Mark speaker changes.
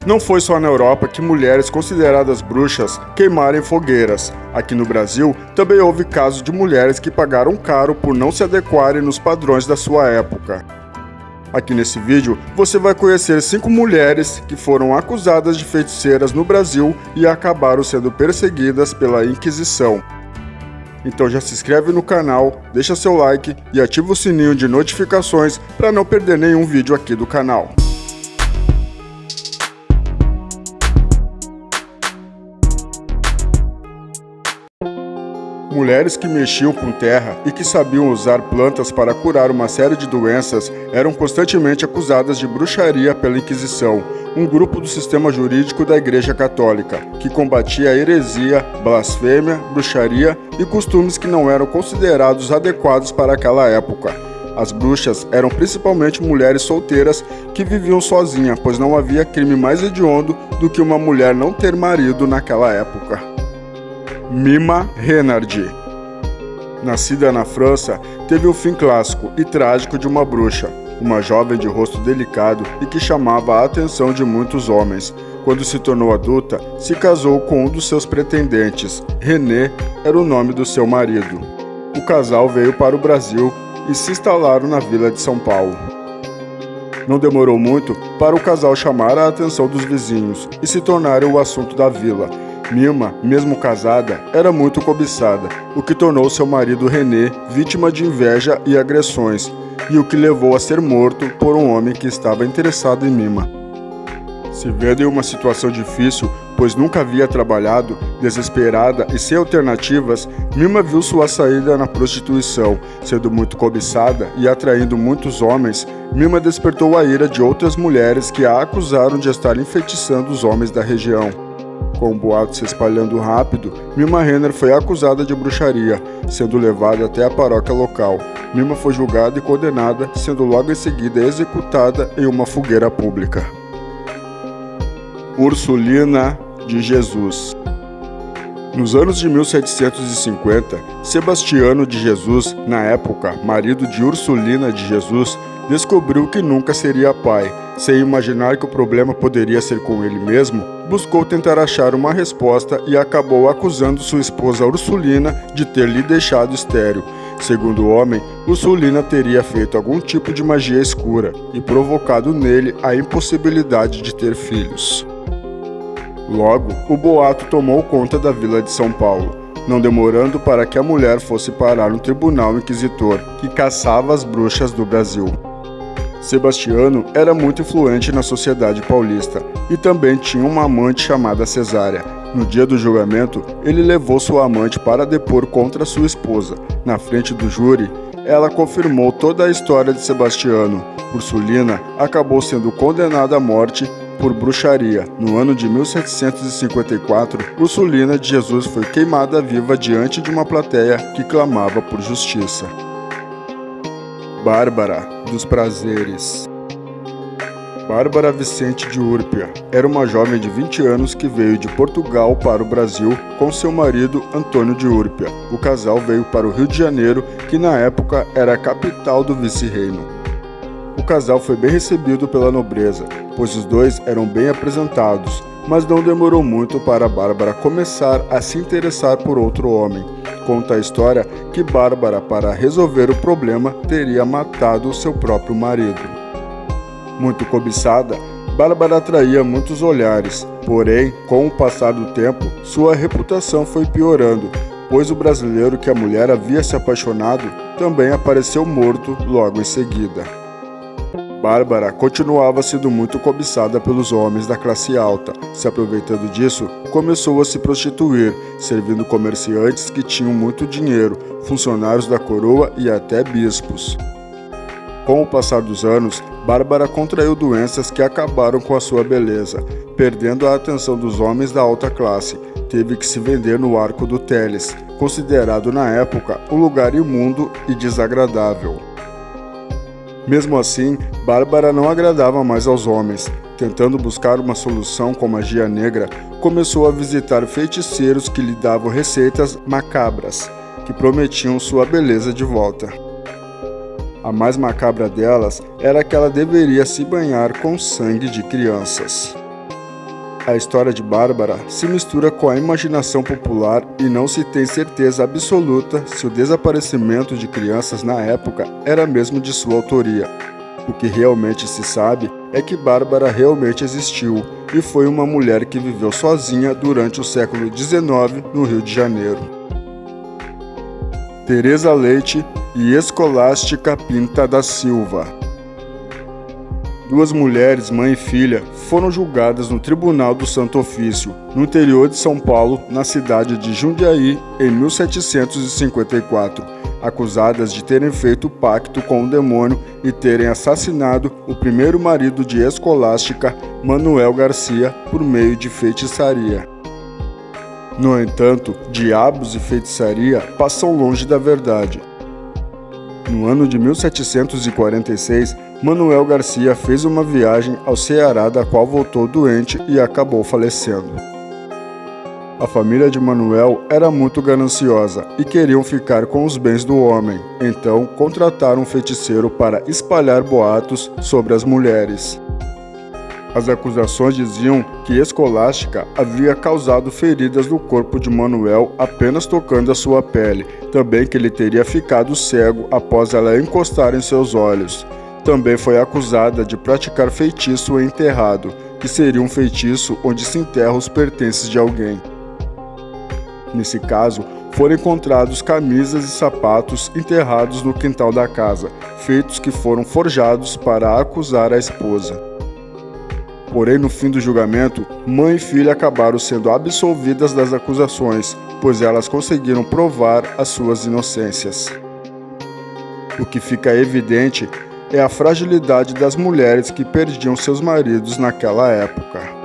Speaker 1: Não foi só na Europa que mulheres consideradas bruxas queimaram em fogueiras. Aqui no Brasil, também houve casos de mulheres que pagaram caro por não se adequarem nos padrões da sua época. Aqui nesse vídeo, você vai conhecer 5 mulheres que foram acusadas de feiticeiras no Brasil e acabaram sendo perseguidas pela Inquisição. Então já se inscreve no canal, deixa seu like e ativa o sininho de notificações para não perder nenhum vídeo aqui do canal. Mulheres que mexiam com terra e que sabiam usar plantas para curar uma série de doenças eram constantemente acusadas de bruxaria pela Inquisição, um grupo do sistema jurídico da Igreja Católica, que combatia a heresia, blasfêmia, bruxaria e costumes que não eram considerados adequados para aquela época. As bruxas eram principalmente mulheres solteiras que viviam sozinhas, pois não havia crime mais hediondo do que uma mulher não ter marido naquela época. Mima Renardi. Nascida na França, teve o fim clássico e trágico de uma bruxa, uma jovem de rosto delicado e que chamava a atenção de muitos homens. Quando se tornou adulta, se casou com um dos seus pretendentes. René era o nome do seu marido. O casal veio para o Brasil e se instalaram na vila de São Paulo. Não demorou muito para o casal chamar a atenção dos vizinhos e se tornarem o assunto da vila. Mima, mesmo casada, era muito cobiçada, o que tornou seu marido René vítima de inveja e agressões, e o que levou a ser morto por um homem que estava interessado em Mima. Se vendo em uma situação difícil, pois nunca havia trabalhado, desesperada e sem alternativas, Mima viu sua saída na prostituição. Sendo muito cobiçada e atraindo muitos homens, Mima despertou a ira de outras mulheres que a acusaram de estar enfeitiçando os homens da região. Com o boato se espalhando rápido, Mima Renner foi acusada de bruxaria, sendo levada até a paróquia local. Mima foi julgada e condenada, sendo logo em seguida executada em uma fogueira pública. Ursulina de Jesus. Nos anos de 1750, Sebastiano de Jesus, na época marido de Ursulina de Jesus, descobriu que nunca seria pai. Sem imaginar que o problema poderia ser com ele mesmo, buscou tentar achar uma resposta e acabou acusando sua esposa Ursulina de ter lhe deixado estéril. Segundo o homem, Ursulina teria feito algum tipo de magia escura e provocado nele a impossibilidade de ter filhos. Logo, o boato tomou conta da vila de São Paulo, não demorando para que a mulher fosse parar no tribunal inquisitor, que caçava as bruxas do Brasil. Sebastiano era muito influente na sociedade paulista e também tinha uma amante chamada Cesária. No dia do julgamento, ele levou sua amante para depor contra sua esposa. Na frente do júri, ela confirmou toda a história de Sebastiano. Ursulina acabou sendo condenada à morte por bruxaria. No ano de 1754, Ursulina de Jesus foi queimada viva diante de uma plateia que clamava por justiça. Bárbara dos Prazeres. Bárbara Vicente de Urpia era uma jovem de 20 anos que veio de Portugal para o Brasil com seu marido Antônio de Urpia. O casal veio para o Rio de Janeiro, que na época era a capital do vice-reino. O casal foi bem recebido pela nobreza, pois os dois eram bem apresentados, mas não demorou muito para Bárbara começar a se interessar por outro homem. Conta a história que Bárbara, para resolver o problema, teria matado seu próprio marido. Muito cobiçada, Bárbara atraía muitos olhares, porém, com o passar do tempo, sua reputação foi piorando, pois o brasileiro que a mulher havia se apaixonado também apareceu morto logo em seguida. Bárbara continuava sendo muito cobiçada pelos homens da classe alta. Se aproveitando disso, começou a se prostituir, servindo comerciantes que tinham muito dinheiro, funcionários da coroa e até bispos. Com o passar dos anos, Bárbara contraiu doenças que acabaram com a sua beleza. Perdendo a atenção dos homens da alta classe, teve que se vender no Arco do Teles, considerado na época um lugar imundo e desagradável. Mesmo assim, Bárbara não agradava mais aos homens. Tentando buscar uma solução com magia negra, começou a visitar feiticeiros que lhe davam receitas macabras, que prometiam sua beleza de volta. A mais macabra delas era que ela deveria se banhar com sangue de crianças. A história de Bárbara se mistura com a imaginação popular e não se tem certeza absoluta se o desaparecimento de crianças na época era mesmo de sua autoria. O que realmente se sabe é que Bárbara realmente existiu e foi uma mulher que viveu sozinha durante o século XIX no Rio de Janeiro. Teresa Leite e Escolástica Pinta da Silva. Duas mulheres, mãe e filha, foram julgadas no Tribunal do Santo Ofício, no interior de São Paulo, na cidade de Jundiaí, em 1754, acusadas de terem feito pacto com o demônio e terem assassinado o primeiro marido de Escolástica, Manuel Garcia, por meio de feitiçaria. No entanto, diabos e feitiçaria passam longe da verdade. No ano de 1746, Manuel Garcia fez uma viagem ao Ceará, da qual voltou doente e acabou falecendo. A família de Manuel era muito gananciosa e queriam ficar com os bens do homem, então contrataram um feiticeiro para espalhar boatos sobre as mulheres. As acusações diziam que Escolástica havia causado feridas no corpo de Manuel apenas tocando a sua pele, também que ele teria ficado cego após ela encostar em seus olhos. Também foi acusada de praticar feitiço enterrado, que seria um feitiço onde se enterra os pertences de alguém. Nesse caso, foram encontrados camisas e sapatos enterrados no quintal da casa, feitos que foram forjados para acusar a esposa. Porém, no fim do julgamento, mãe e filha acabaram sendo absolvidas das acusações, pois elas conseguiram provar as suas inocências. O que fica evidente é a fragilidade das mulheres que perdiam seus maridos naquela época.